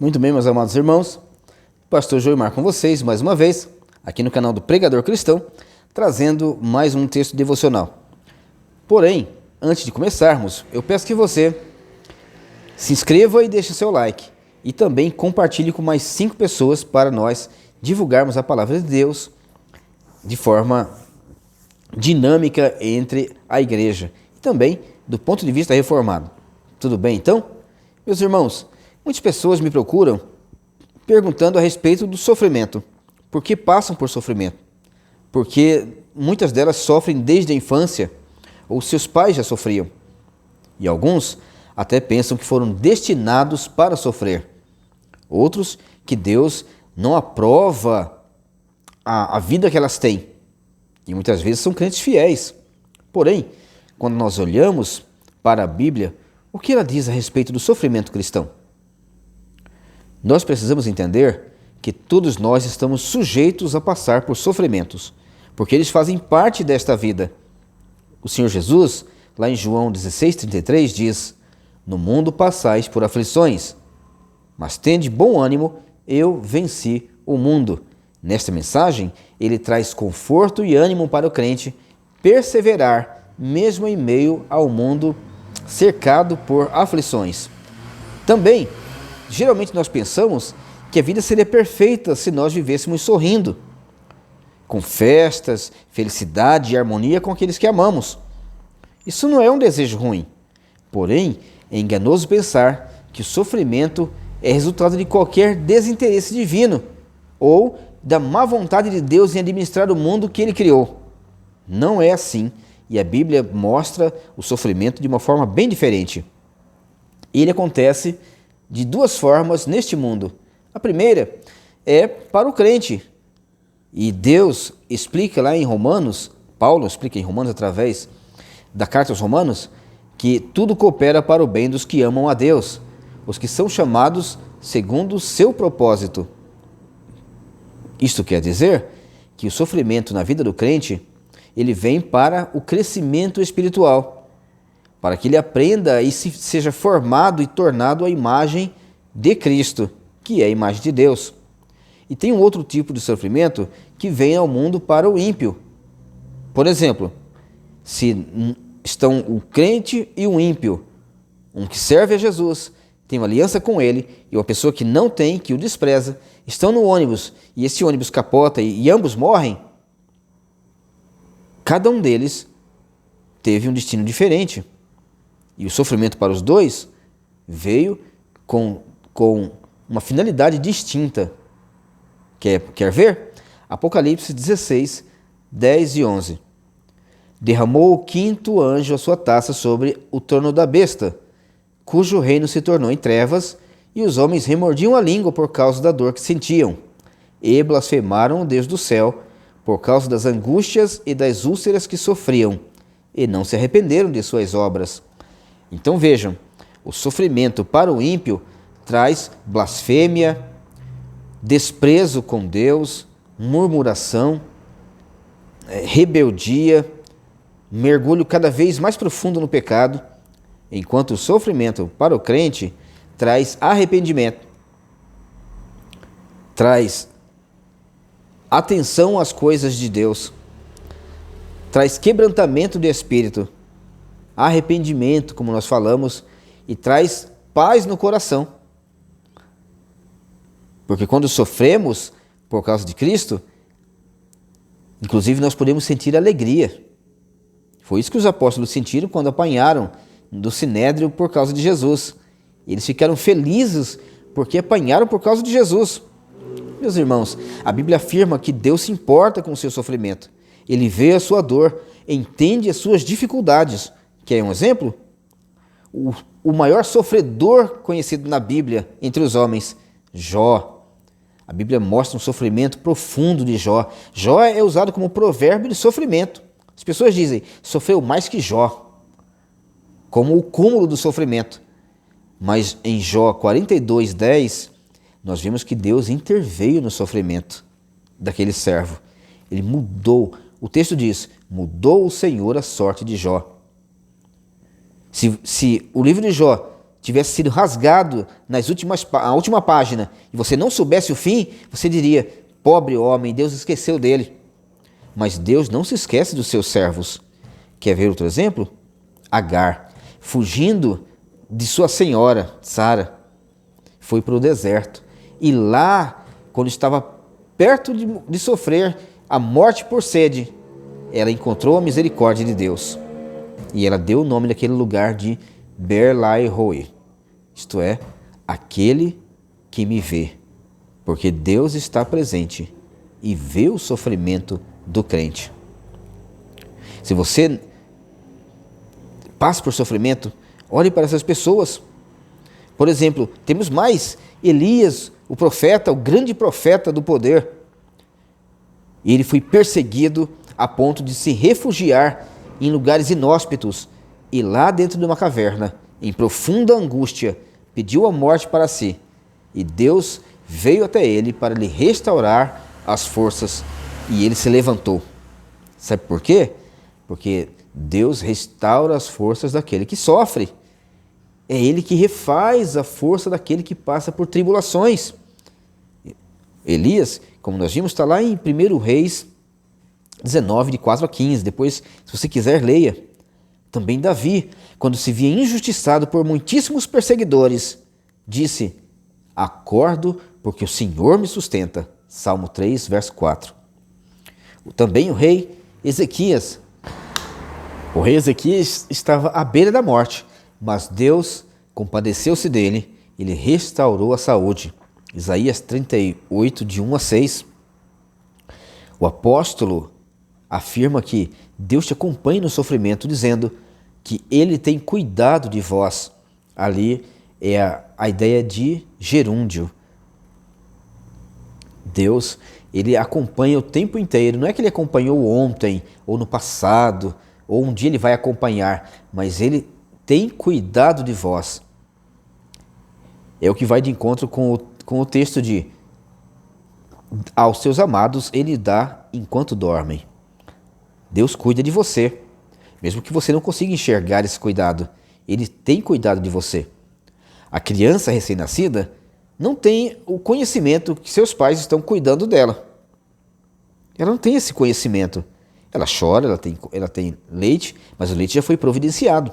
Muito bem, meus amados irmãos, Pastor Joimar com vocês mais uma vez, aqui no canal do Pregador Cristão, trazendo mais um texto devocional. Porém, antes de começarmos, eu peço que você se inscreva e deixe seu like, e também compartilhe com mais 5 pessoas para nós divulgarmos a palavra de Deus de forma dinâmica entre a igreja e também do ponto de vista reformado. Tudo bem, então? Meus irmãos, muitas pessoas me procuram perguntando a respeito do sofrimento. Por que passam por sofrimento? Porque muitas delas sofrem desde a infância, ou seus pais já sofriam. E alguns até pensam que foram destinados para sofrer. Outros que Deus não aprova a vida que elas têm. E muitas vezes são crentes fiéis. Porém, quando nós olhamos para a Bíblia, o que ela diz a respeito do sofrimento cristão? Nós precisamos entender que todos nós estamos sujeitos a passar por sofrimentos, porque eles fazem parte desta vida. O Senhor Jesus, lá em João 16,33, diz: "No mundo passais por aflições, mas tende bom ânimo, eu venci o mundo." Nesta mensagem, ele traz conforto e ânimo para o crente perseverar, mesmo em meio ao mundo cercado por aflições. Também, geralmente nós pensamos que a vida seria perfeita se nós vivêssemos sorrindo, com festas, felicidade e harmonia com aqueles que amamos. Isso não é um desejo ruim, porém é enganoso pensar que o sofrimento é resultado de qualquer desinteresse divino ou da má vontade de Deus em administrar o mundo que Ele criou. Não é assim, e a Bíblia mostra o sofrimento de uma forma bem diferente. Ele acontece de 2 formas neste mundo. A primeira é para o crente, e Deus explica lá em Romanos, Paulo explica em Romanos através da carta aos Romanos, que tudo coopera para o bem dos que amam a Deus, os que são chamados segundo o seu propósito. Isto quer dizer que o sofrimento na vida do crente, ele vem para o crescimento espiritual, para que ele aprenda e seja formado e tornado à imagem de Cristo, que é a imagem de Deus. E tem um outro tipo de sofrimento que vem ao mundo para o ímpio. Por exemplo, se estão o crente e o ímpio, um que serve a Jesus, tem uma aliança com ele, e uma pessoa que não tem, que o despreza, estão no ônibus, e esse ônibus capota e ambos morrem, cada um deles teve um destino diferente. E o sofrimento para os dois veio com uma finalidade distinta. Quer ver? Apocalipse 16, 10 e 11. Derramou o 5º anjo a sua taça sobre o trono da besta, cujo reino se tornou em trevas, e os homens remordiam a língua por causa da dor que sentiam, e blasfemaram o Deus do céu por causa das angústias e das úlceras que sofriam, e não se arrependeram de suas obras. Então vejam, o sofrimento para o ímpio traz blasfêmia, desprezo com Deus, murmuração, rebeldia, mergulho cada vez mais profundo no pecado, enquanto o sofrimento para o crente traz arrependimento, traz atenção às coisas de Deus, traz quebrantamento de espírito, arrependimento, como nós falamos, e traz paz no coração. Porque quando sofremos por causa de Cristo, inclusive nós podemos sentir alegria. Foi isso que os apóstolos sentiram quando apanharam do Sinédrio por causa de Jesus. Eles ficaram felizes porque apanharam por causa de Jesus. Meus irmãos, a Bíblia afirma que Deus se importa com o seu sofrimento. Ele vê a sua dor, entende as suas dificuldades. Quer um exemplo? O maior sofredor conhecido na Bíblia entre os homens, Jó. A Bíblia mostra um sofrimento profundo de Jó. Jó é usado como provérbio de sofrimento. As pessoas dizem, sofreu mais que Jó, como o cúmulo do sofrimento. Mas em Jó 42, 10, nós vimos que Deus interveio no sofrimento daquele servo. Ele mudou, o texto diz, mudou o Senhor a sorte de Jó. Se o livro de Jó tivesse sido rasgado na última página e você não soubesse o fim, você diria: pobre homem, Deus esqueceu dele. Mas Deus não se esquece dos seus servos. Quer ver outro exemplo? Agar, fugindo de sua senhora, Sara, foi para o deserto. E lá, quando estava perto de sofrer a morte por sede, ela encontrou a misericórdia de Deus. E ela deu o nome daquele lugar de Beer-lahai-roi, isto é, aquele que me vê. Porque Deus está presente e vê o sofrimento do crente. Se você passa por sofrimento, olhe para essas pessoas. Por exemplo, temos mais Elias, o profeta, o grande profeta do poder. Ele foi perseguido a ponto de se refugiar em lugares inóspitos e lá dentro de uma caverna, em profunda angústia, pediu a morte para si. E Deus veio até ele para lhe restaurar as forças e ele se levantou. Sabe por quê? Porque Deus restaura as forças daquele que sofre. É Ele que refaz a força daquele que passa por tribulações. Elias, como nós vimos, está lá em 1 Reis 19, de 4 a 15. Depois, se você quiser, leia. Também Davi, quando se via injustiçado por muitíssimos perseguidores, disse: acordo porque o Senhor me sustenta. Salmo 3, verso 4. Também o rei Ezequias. O rei Ezequias estava à beira da morte, mas Deus compadeceu-se dele e lhe restaurou a saúde. Isaías 38, de 1 a 6. O apóstolo afirma que Deus te acompanha no sofrimento, dizendo que Ele tem cuidado de vós. Ali é a ideia de gerúndio. Deus, Ele acompanha o tempo inteiro. Não é que Ele acompanhou ontem, ou no passado, ou um dia Ele vai acompanhar, mas Ele tem cuidado de vós. É o que vai de encontro com o texto de: aos seus amados Ele dá enquanto dormem. Deus cuida de você, mesmo que você não consiga enxergar esse cuidado. Ele tem cuidado de você. A criança recém-nascida não tem o conhecimento que seus pais estão cuidando dela. Ela não tem esse conhecimento. Ela chora, ela tem leite, mas o leite já foi providenciado.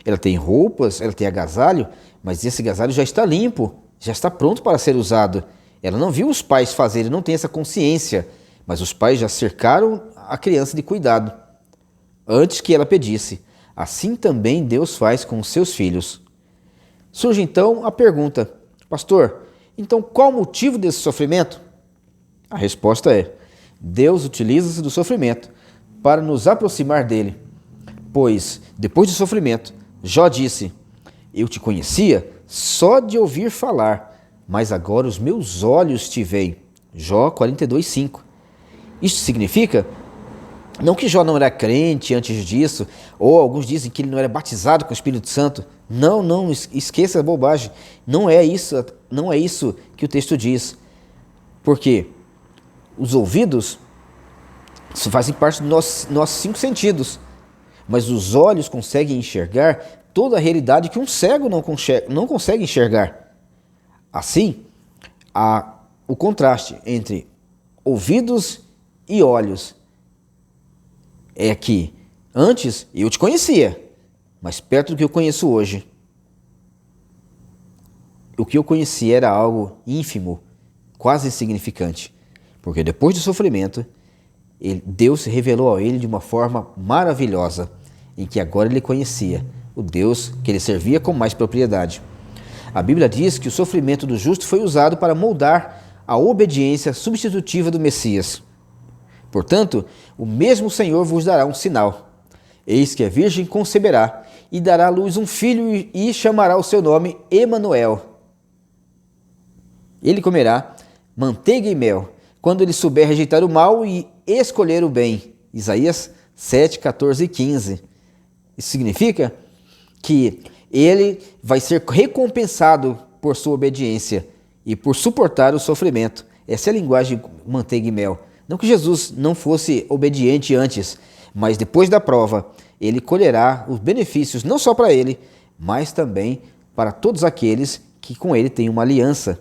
Ela tem roupas, ela tem agasalho, mas esse agasalho já está limpo, já está pronto para ser usado. Ela não viu os pais fazerem, não tem essa consciência, mas os pais já cercaram a criança de cuidado. Antes que ela pedisse, assim também Deus faz com os seus filhos. Surge então a pergunta: pastor, então qual o motivo desse sofrimento? A resposta é: Deus utiliza-se do sofrimento para nos aproximar dele. Pois, depois do sofrimento, Jó disse: eu te conhecia só de ouvir falar, mas agora os meus olhos te veem. Jó 42, 5. Isso significa não que Jó não era crente antes disso, ou alguns dizem que ele não era batizado com o Espírito Santo. Não, esqueça a bobagem. Não é isso que o texto diz. Porque os ouvidos fazem parte dos nossos 5 sentidos, mas os olhos conseguem enxergar toda a realidade que um cego não consegue enxergar. Assim, há o contraste entre ouvidos e olhos. É que antes eu te conhecia, mas perto do que eu conheço hoje, o que eu conhecia era algo ínfimo, quase insignificante, porque depois do sofrimento, Deus se revelou a ele de uma forma maravilhosa, em que agora ele conhecia o Deus que ele servia com mais propriedade. A Bíblia diz que o sofrimento do justo foi usado para moldar a obediência substitutiva do Messias. Portanto, o mesmo Senhor vos dará um sinal. Eis que a Virgem conceberá e dará à luz um filho e chamará o seu nome Emanuel. Ele comerá manteiga e mel, quando ele souber rejeitar o mal e escolher o bem. Isaías 7, 14 e 15. Isso significa que ele vai ser recompensado por sua obediência e por suportar o sofrimento. Essa é a linguagem manteiga e mel. Não que Jesus não fosse obediente antes, mas depois da prova, ele colherá os benefícios não só para ele, mas também para todos aqueles que com ele têm uma aliança,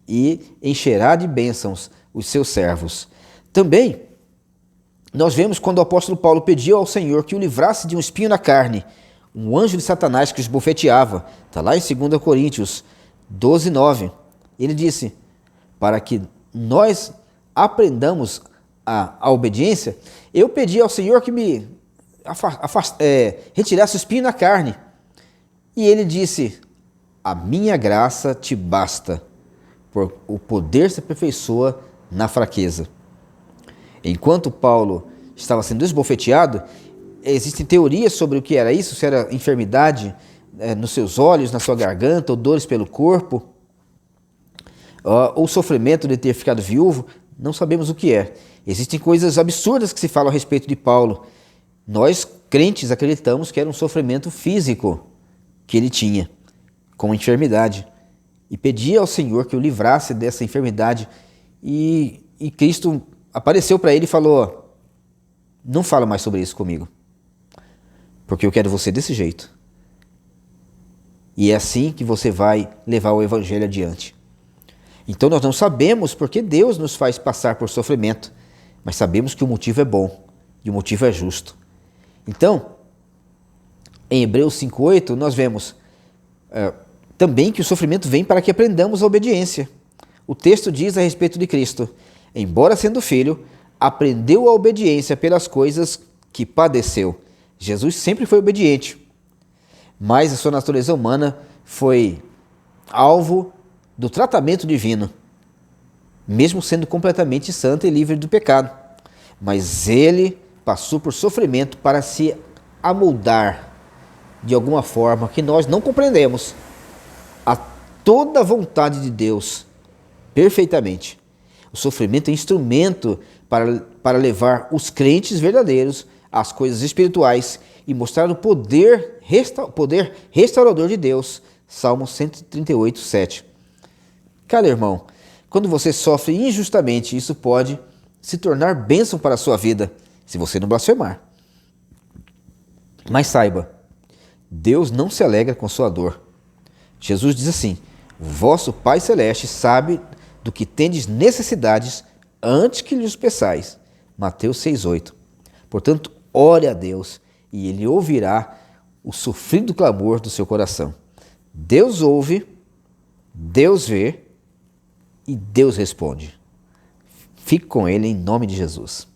e encherá de bênçãos os seus servos. Também nós vemos quando o apóstolo Paulo pediu ao Senhor que o livrasse de um espinho na carne, um anjo de Satanás que os bofeteava. Está lá em 2 Coríntios 12, 9. Ele disse, para que nós aprendamos a obediência, eu pedi ao Senhor que me retirasse o espinho na carne. E ele disse, a minha graça te basta, por o poder se aperfeiçoa na fraqueza. Enquanto Paulo estava sendo esbofeteado, existem teorias sobre o que era isso, se era enfermidade nos seus olhos, na sua garganta, ou dores pelo corpo, ou sofrimento de ter ficado viúvo, não sabemos o que é. Existem coisas absurdas que se falam a respeito de Paulo. Nós, crentes, acreditamos que era um sofrimento físico que ele tinha, com enfermidade. E pedia ao Senhor que o livrasse dessa enfermidade. E Cristo apareceu para ele e falou, não fala mais sobre isso comigo, porque eu quero você desse jeito. E é assim que você vai levar o evangelho adiante. Então nós não sabemos porque Deus nos faz passar por sofrimento, mas sabemos que o motivo é bom e o motivo é justo. Então, em Hebreus 5:8, nós vemos também que o sofrimento vem para que aprendamos a obediência. O texto diz a respeito de Cristo, embora sendo filho, aprendeu a obediência pelas coisas que padeceu. Jesus sempre foi obediente, mas a sua natureza humana foi alvo do tratamento divino, mesmo sendo completamente santo e livre do pecado. Mas ele passou por sofrimento para se amoldar de alguma forma que nós não compreendemos a toda a vontade de Deus perfeitamente. O sofrimento é instrumento para levar os crentes verdadeiros às coisas espirituais e mostrar o poder restaurador de Deus. Salmo 138, 7. Cara, irmão, quando você sofre injustamente, isso pode se tornar bênção para a sua vida, se você não blasfemar. Mas saiba, Deus não se alegra com sua dor. Jesus diz assim, o vosso Pai Celeste sabe do que tendes necessidades antes que lhes peçais. Mateus 6,8. Portanto, ore a Deus e Ele ouvirá o sofrido clamor do seu coração. Deus ouve, Deus vê e Deus responde. Fique com Ele em nome de Jesus.